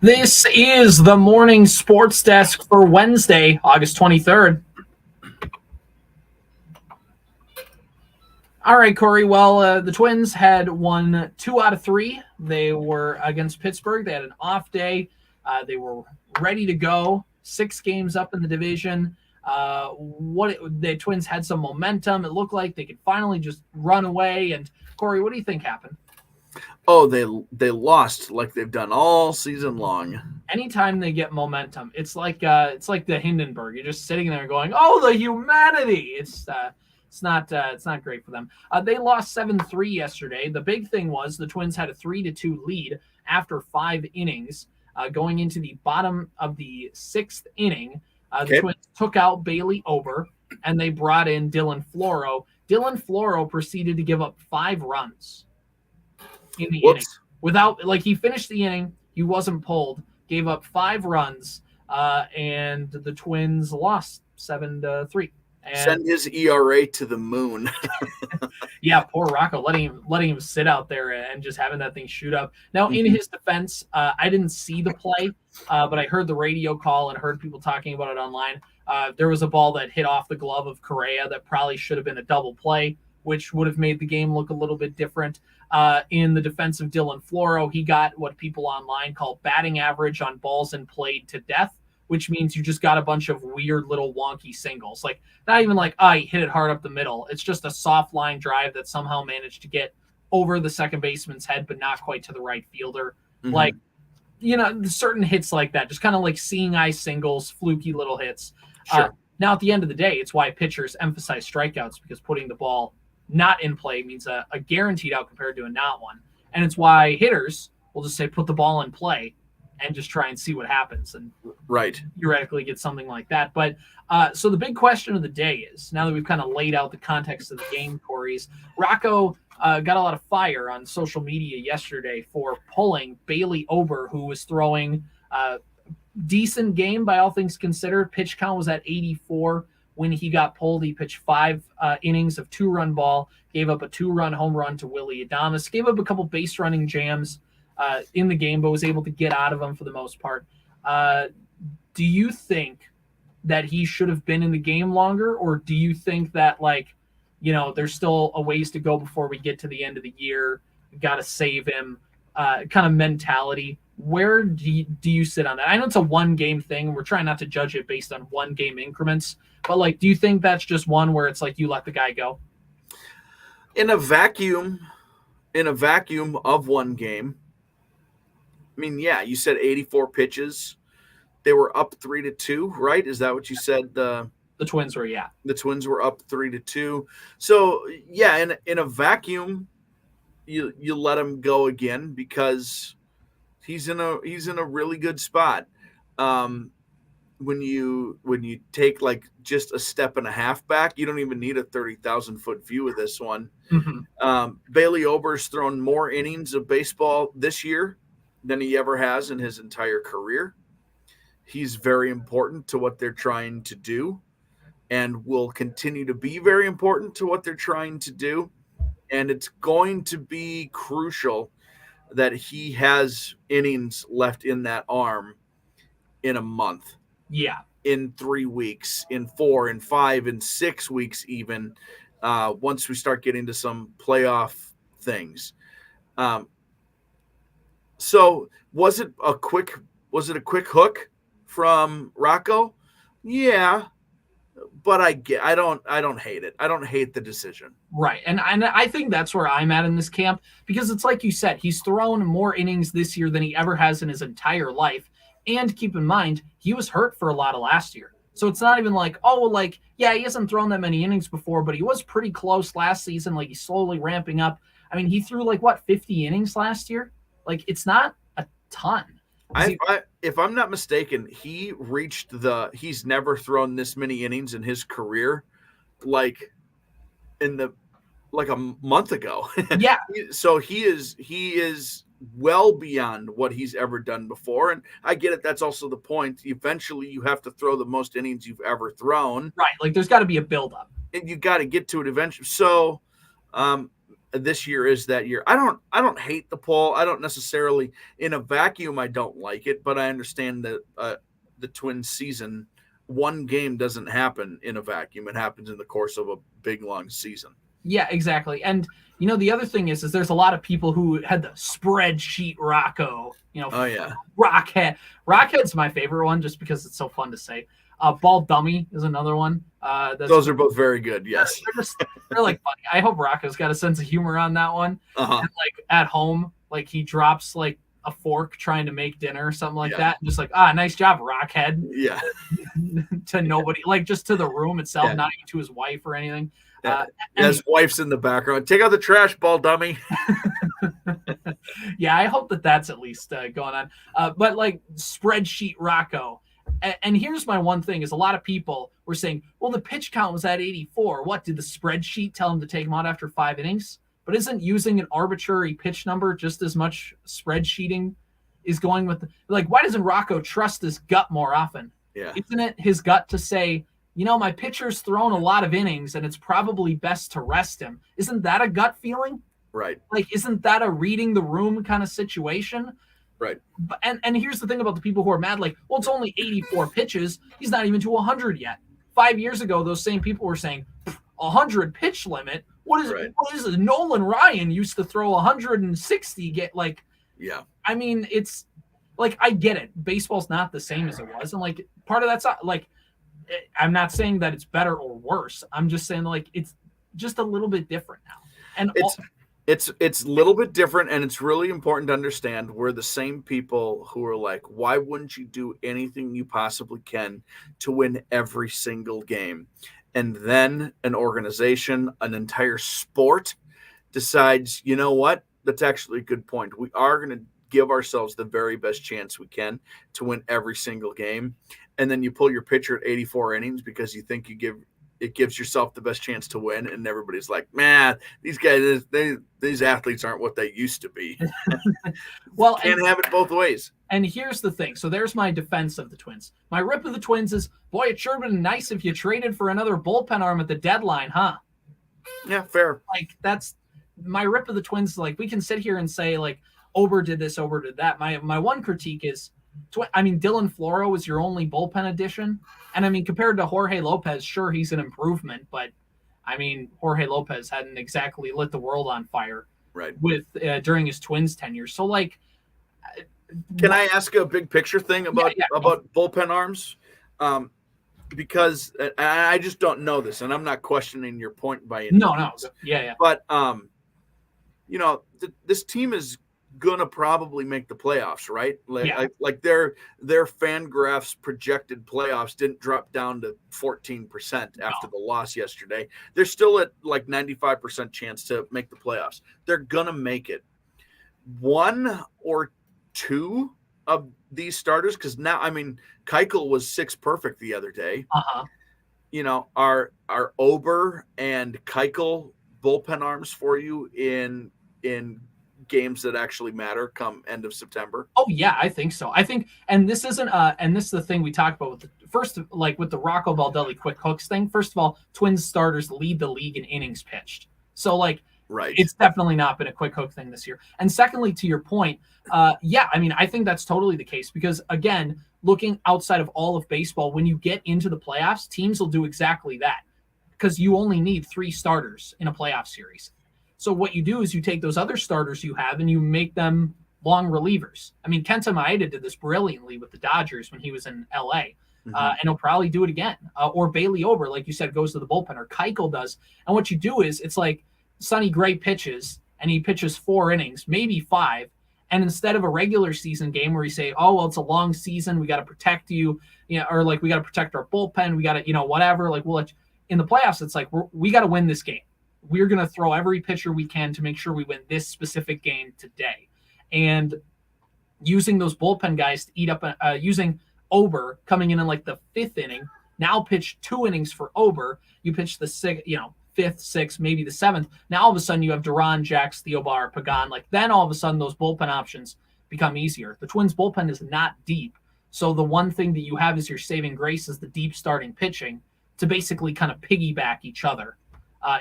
This is the morning sports desk for Wednesday, August 23rd. All right, Corey. Well, the Twins had won 2 out of 3. They were against Pittsburgh. They had an off day. They were ready to go. 6 games up in the division. The Twins had some momentum. It looked like they could finally just run away. And Corey, what do you think happened? Oh, they lost like they've done all season long. Anytime they get momentum, it's like the Hindenburg. You're just sitting there going, "Oh, the humanity!" It's not great for them. They lost 7-3 yesterday. The big thing was the Twins had a 3-2 lead after 5 innings. Going into the bottom of the 6th inning, the Twins took out Bailey Ober, and they brought in Dylan Floro. Dylan Floro proceeded to give up 5 runs in the inning. He finished the inning, he wasn't pulled, gave up 5 runs, and the Twins lost 7-3. Send his ERA to the moon. Yeah, poor Rocco, letting him sit out there and just having that thing shoot up. Now, in his defense, I didn't see the play, but I heard the radio call and heard people talking about it online. There was a ball that hit off the glove of Correa that probably should have been a double play, which would have made the game look a little bit different. In the defense of Dylan Floro, he got what people online call batting average on balls in played to death, which means you just got a bunch of weird little wonky singles. Like, not even like, he hit it hard up the middle. It's just a soft line drive that somehow managed to get over the second baseman's head, but not quite to the right fielder. Mm-hmm. Like, certain hits like that, just kind of like seeing eye singles, fluky little hits. Sure. Now, at the end of the day, it's why pitchers emphasize strikeouts, because putting the ball not in play means a guaranteed out compared to a not one. And it's why hitters will just say, put the ball in play and just try and see what happens, and theoretically get something like that. But so the big question of the day is, now that we've kind of laid out the context of the game, Corey's, Rocco got a lot of fire on social media yesterday for pulling Bailey Ober, who was throwing a decent game by all things considered. Pitch count was at 84 when he got pulled. He pitched 5 innings of 2-run ball, gave up a 2-run home run to Willie Adames, gave up a couple base running jams in the game, but was able to get out of them for the most part. Do you think that he should have been in the game longer, or do you think that, there's still a ways to go before we get to the end of the year? We got to save him kind of mentality? Where do you sit on that? I know it's a 1-game thing. We're trying not to judge it based on 1-game increments, but do you think that's just one where it's like you let the guy go? In a vacuum of 1 game, I mean, yeah, you said 84 pitches. They were up 3-2, right? Is that what you said? The Twins were, yeah. The Twins were up 3-2. So, yeah, in a vacuum, you let him go again because he's in a really good spot. When you take just a step and a half back, you don't even need a 30,000-foot view of this one. Mm-hmm. Bailey Ober's thrown more innings of baseball this year than he ever has in his entire career. He's very important to what they're trying to do and will continue to be very important to what they're trying to do. And it's going to be crucial that he has innings left in that arm in a month. Yeah. In 3 weeks, in 4, in 5, in 6 weeks even, once we start getting to some playoff things. So was it a quick hook from Rocco? Yeah, but I don't hate it. I don't hate the decision. Right, and I think that's where I'm at in this camp, because it's like you said, he's thrown more innings this year than he ever has in his entire life. And keep in mind, he was hurt for a lot of last year. So it's not even he hasn't thrown that many innings before, but he was pretty close last season. He's slowly ramping up. I mean, he threw 50 innings last year? It's not a ton. If I'm not mistaken, he reached he's never thrown this many innings in his career, a month ago. Yeah. So he is well beyond what he's ever done before. And I get it. That's also the point. Eventually you have to throw the most innings you've ever thrown. Right. There's got to be a buildup. And you got to get to it eventually. So This year is that year. I don't hate the poll. I don't necessarily, in a vacuum, I don't like it, but I understand that the Twins season, one game doesn't happen in a vacuum. It happens in the course of a big, long season. Yeah, exactly. And, the other thing is there's a lot of people who had the spreadsheet Rocco, Oh, yeah. Rockhead. Rockhead's my favorite one just because it's so fun to say. Ball Dummy is another one. Those are both very good, yes. They're like funny. I hope Rocco's got a sense of humor on that one. Uh-huh. And, like, at home, like, he drops, like, a fork trying to make dinner or something like that. And just like, nice job, Rockhead. Yeah. To nobody, like, just to the room itself, not even to his wife or anything. His wife's in the background. Take out the trash, Ball Dummy. Yeah, I hope that's at least going on. But like spreadsheet Rocco. And here's my one thing is a lot of people were saying, well, the pitch count was at 84. What, did the spreadsheet tell him to take him out after 5 innings? But isn't using an arbitrary pitch number just as much spreadsheeting is going with like, why doesn't Rocco trust his gut more often? Yeah. Isn't it his gut to say, my pitcher's thrown a lot of innings and it's probably best to rest him? Isn't that a gut feeling? Right. Like, isn't that a reading the room kind of situation? Right. And here's the thing about the people who are mad, like, well, it's only 84 pitches. He's not even to 100 yet. 5 years ago, those same people were saying 100 pitch limit. What is it? Nolan Ryan used to throw 160. Yeah. I mean, it's like, I get it. Baseball's not the same as it was. And like, part of that's like, I'm not saying that it's better or worse. I'm just saying like it's just a little bit different now. And it's a little bit different, and it's really important to understand we're the same people who are like, why wouldn't you do anything you possibly can to win every single game? And then an organization, an entire sport decides, you know what? That's actually a good point. We are going to give ourselves the very best chance we can to win every single game. And then you pull your pitcher at 84 innings because you think it gives yourself the best chance to win. And everybody's like, man, these guys, these athletes aren't what they used to be. Well, can't have it both ways. And here's the thing. So there's my defense of the Twins. My rip of the Twins is, boy, it sure would have been nice if you traded for another bullpen arm at the deadline, huh? Yeah, fair. Like, that's my rip of the Twins. Like, we can sit here and say, like, Ober did this, Ober did that. My one critique is, Dylan Floro was your only bullpen addition. And, compared to Jorge Lopez, sure, he's an improvement. But, Jorge Lopez hadn't exactly lit the world on fire with during his Twins tenure. So, like... Can I ask a big picture thing about bullpen arms? Because I just don't know this, and I'm not questioning your point by any means. Yeah. But, this team is gonna probably make the playoffs, right? Like their fan graphs projected playoffs didn't drop down to 14% after the loss yesterday. They're still at like 95% chance to make the playoffs. They're gonna make it. One or two of these starters, because now Keuchel was 6 perfect the other day. Are Ober and Keuchel bullpen arms for you in games that actually matter come end of September? Oh yeah, I think so. I think, and this isn't and this is the thing we talked about with the Rocco Baldelli quick hooks thing. First of all, Twins starters lead the league in innings pitched. So like, it's definitely not been a quick hook thing this year. And secondly, to your point, I think that's totally the case because again, looking outside of all of baseball, when you get into the playoffs, teams will do exactly that because you only need 3 starters in a playoff series. So what you do is you take those other starters you have and you make them long relievers. Kenta Maeda did this brilliantly with the Dodgers when he was in LA. And he'll probably do it again. Or Bailey Ober, like you said, goes to the bullpen, or Keuchel does. And what you do is it's like Sonny Gray pitches and he pitches 4 innings, maybe 5. And instead of a regular season game where you say, oh, well, it's a long season, we got to protect you, or like we got to protect our bullpen, we got to, whatever. Like, well, in the playoffs, it's like we got to win this game. We're going to throw every pitcher we can to make sure we win this specific game today. And using those bullpen guys to eat up, using Ober coming in like the 5th inning, now pitch 2 innings for Ober. You pitch the 6th, 5th, 6th, maybe the 7th. Now all of a sudden you have Duran, Jax, Theobar, Pagan. Like then all of a sudden those bullpen options become easier. The Twins bullpen is not deep. So the one thing that you have as your saving grace is the deep starting pitching to basically kind of piggyback each other.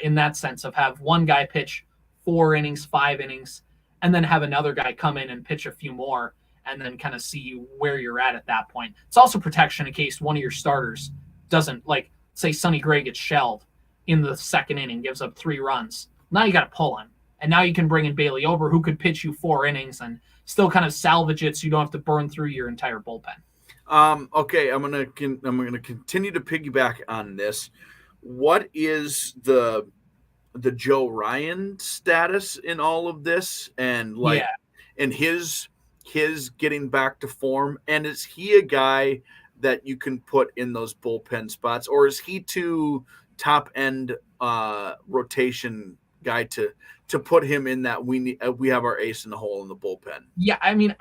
in that sense of have one guy pitch 4 innings, 5 innings, and then have another guy come in and pitch a few more and then kind of see where you're at that point. It's also protection in case one of your starters doesn't, like, say Sonny Gray gets shelled in the second inning, gives up 3 runs. Now you got to pull him. And now you can bring in Bailey Ober, who could pitch you 4 innings and still kind of salvage it so you don't have to burn through your entire bullpen. Okay, I'm gonna continue to piggyback on this. What is the Joe Ryan status in all of this, and and his getting back to form? And is he a guy that you can put in those bullpen spots, or is he too top end rotation guy to put him in that we have our ace in the hole in the bullpen? Yeah, I mean,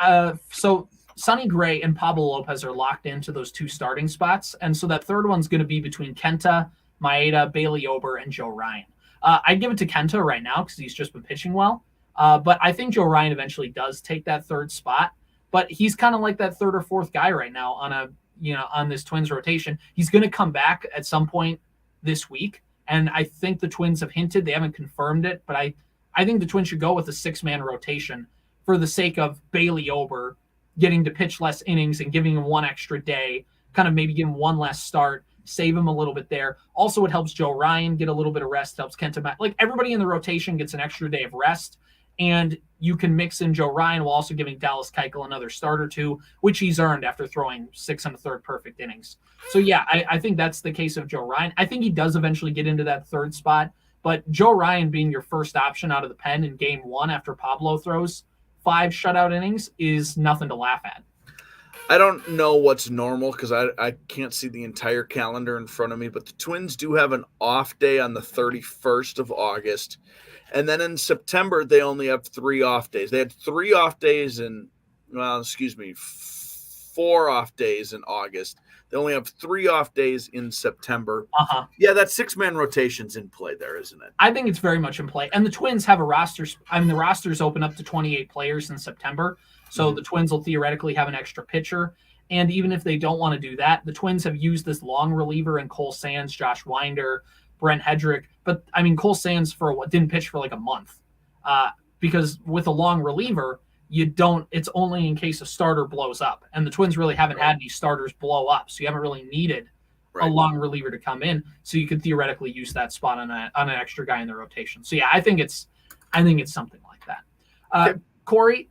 so Sonny Gray and Pablo Lopez are locked into those 2 starting spots, and so that third one's going to be between Kenta, Maeda, Bailey Ober, and Joe Ryan. I'd give it to Kenta right now because he's just been pitching well, but I think Joe Ryan eventually does take that third spot. But he's kind of like that third or fourth guy right now on this Twins rotation. He's going to come back at some point this week, and I think the Twins have hinted, they haven't confirmed it, but I think the Twins should go with a 6-man rotation for the sake of Bailey Ober getting to pitch less innings and giving him 1 extra day, kind of maybe give him 1 less start, save him a little bit there. Also, it helps Joe Ryan get a little bit of rest, helps Kenta back. Like, everybody in the rotation gets an extra day of rest, and you can mix in Joe Ryan while also giving Dallas Keuchel another start or 2, which he's earned after throwing 6 1/3 perfect innings. So, yeah, I think that's the case of Joe Ryan. I think he does eventually get into that third spot, but Joe Ryan being your first option out of the pen in game 1 after Pablo throws 5 shutout innings is nothing to laugh at. I don't know what's normal because I can't see the entire calendar in front of me, but the Twins do have an off day on the 31st of August. And then in September, they only have 3 off days. They had 3 off days 4 off days in August. They only have 3 off days in September. Yeah, that 6-man rotation's in play there, isn't it? I think it's very much in play. And the Twins have a roster. I mean, the rosters open up to 28 players in September. So the Twins will theoretically have an extra pitcher. And even if they don't want to do that, the Twins have used this long reliever in Cole Sands, Josh Winder, Brent Hedrick. But, I mean, Cole Sands didn't pitch for like a month. Because with a long reliever, it's only in case a starter blows up. And the Twins really haven't had any starters blow up. So you haven't really needed a long reliever to come in. So you could theoretically use that spot on an extra guy in the rotation. So, yeah, I think it's something like that. Okay. Corey,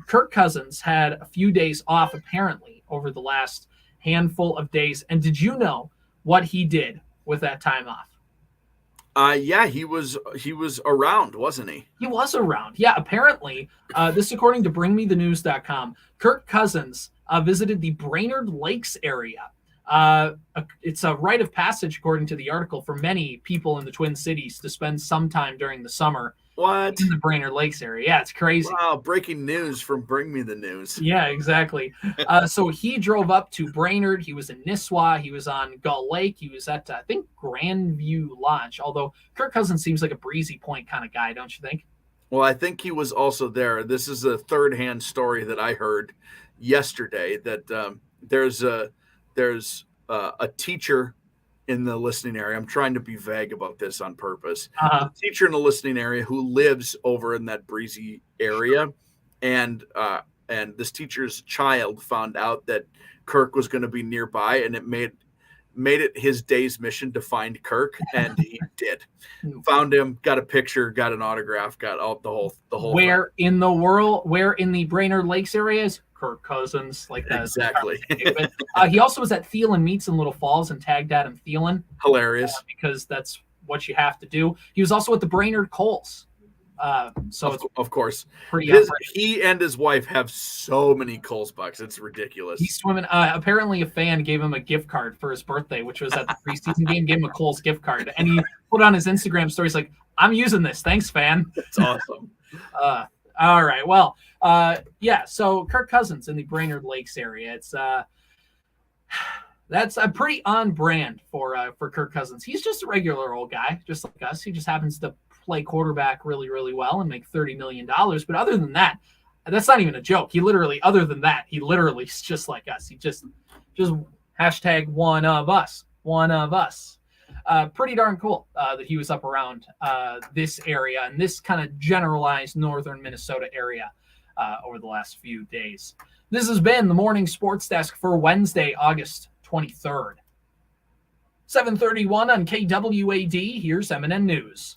Kirk Cousins had a few days off apparently over the last handful of days. And did you know what he did with that time off? Yeah, he was around, wasn't he? He was around. Yeah, apparently, this is according to bringmethenews.com. Kirk Cousins visited the Brainerd Lakes area. It's a rite of passage, according to the article, for many people in the Twin Cities to spend some time during the summer in the Brainerd Lakes area. Yeah, it's crazy. Wow, breaking news from Bring Me the News. Yeah, exactly. So he drove up to Brainerd. He was in Nisswa. He was on Gull Lake. He was at, I think, Grandview Lodge, although Kirk Cousins seems like a Breezy Point kind of guy, don't you think? Well, I think he was also there. This is a third-hand story that I heard yesterday that there's a teacher in the listening area. I'm trying to be vague about this on purpose. A teacher in the listening area who lives over in that Breezy area, and this teacher's child found out that Kirk was going to be nearby, and it made it his day's mission to find Kirk, and he did. Found him, got a picture, got an autograph, got all the whole. Where in the Brainerd Lakes area is Kirk Cousins? Like that. Exactly. He also was at Thielen Meats in Little Falls and tagged Adam Thielen. Hilarious. Because that's what you have to do. He was also at the Brainerd Coles. Of course, pretty he and his wife have so many Coles bucks. It's ridiculous. He's swimming. Apparently, a fan gave him a gift card for his birthday, which was at the preseason game. Gave him a Coles gift card, and he put on his Instagram stories like, "I'm using this. Thanks, fan." That's awesome. All right. Well, yeah. So Kirk Cousins in the Brainerd Lakes area. It's that's a pretty on brand for Kirk Cousins. He's just a regular old guy, just like us. He just happens to play quarterback really, really well and make $30 million. But other than that, that's not even a joke. He literally is just like us. He just hashtag one of us. pretty darn cool that he was up around this area and this kind of generalized northern Minnesota area over the last few days. This has been the Morning Sports Desk for Wednesday, August 23rd. 7:31 on KWAD. Here's MNN News.